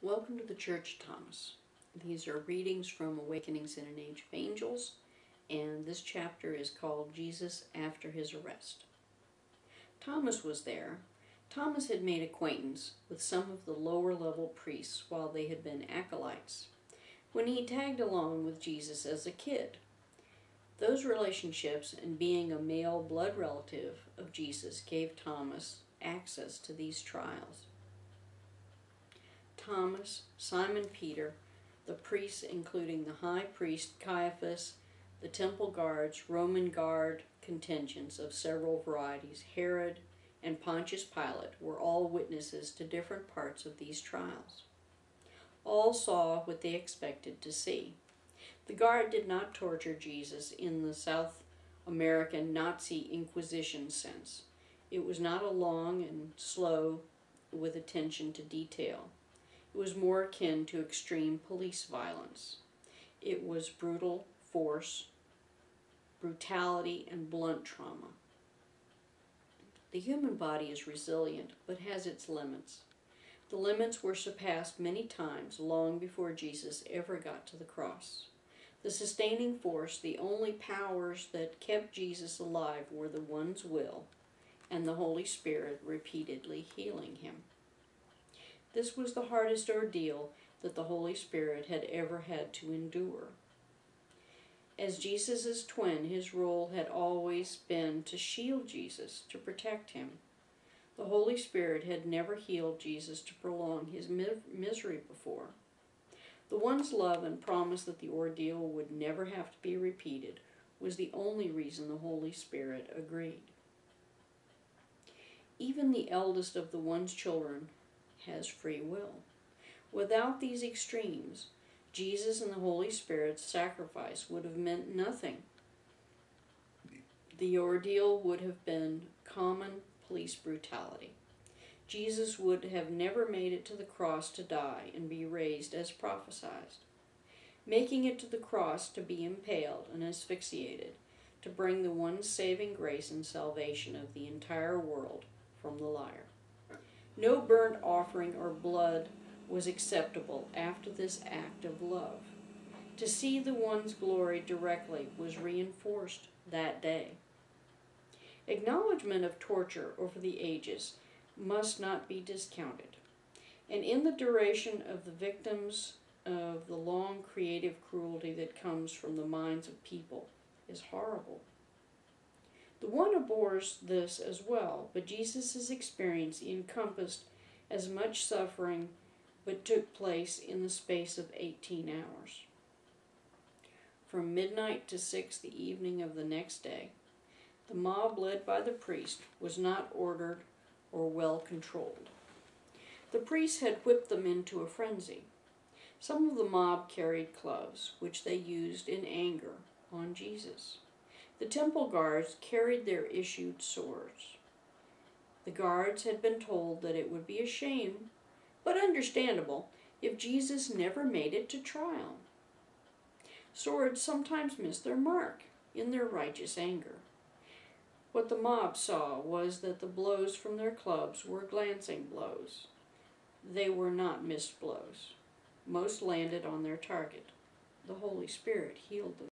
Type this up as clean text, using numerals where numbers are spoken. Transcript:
Welcome to the Church, Thomas. These are readings from Awakenings in an Age of Angels, and this chapter is called Jesus After His Arrest. Thomas was there. Thomas had made acquaintance with some of the lower-level priests while they had been acolytes, when he tagged along with Jesus as a kid. Those relationships and being a male blood relative of Jesus gave Thomas access to these trials. Thomas, Simon Peter, the priests including the high priest Caiaphas, the temple guards, Roman guard contingents of several varieties, Herod, and Pontius Pilate were all witnesses to different parts of these trials. All saw what they expected to see. The guard did not torture Jesus in the South American Nazi Inquisition sense. It was not a long and slow with attention to detail. It was more akin to extreme police violence. It was brutal force, brutality, and blunt trauma. The human body is resilient, but has its limits. The limits were surpassed many times long before Jesus ever got to the cross. The sustaining force, the only powers that kept Jesus alive, were the one's will and the Holy Spirit repeatedly healing him. This was the hardest ordeal that the Holy Spirit had ever had to endure. As Jesus' twin, his role had always been to shield Jesus, to protect him. The Holy Spirit had never healed Jesus to prolong his misery before. The one's love and promise that the ordeal would never have to be repeated was the only reason the Holy Spirit agreed. Even the eldest of the one's children has free will. Without these extremes, Jesus and the Holy Spirit's sacrifice would have meant nothing. The ordeal would have been common police brutality. Jesus would have never made it to the cross to die and be raised as prophesied. Making it to the cross to be impaled and asphyxiated, to bring the one saving grace and salvation of the entire world from the liar. No burnt offering or blood was acceptable after this act of love. To see the one's glory directly was reinforced that day. Acknowledgement of torture over the ages must not be discounted, and in the duration of the victims of the long creative cruelty that comes from the minds of people is horrible. The one abhors this as well, but Jesus' experience encompassed as much suffering but took place in the space of 18 hours. From midnight to 6 the evening of the next day, the mob led by the priest was not ordered or well controlled. The priests had whipped them into a frenzy. Some of the mob carried clubs, which they used in anger on Jesus. The temple guards carried their issued swords. The guards had been told that it would be a shame, but understandable, if Jesus never made it to trial. Swords sometimes miss their mark in their righteous anger. What the mob saw was that the blows from their clubs were glancing blows. They were not missed blows. Most landed on their target. The Holy Spirit healed them.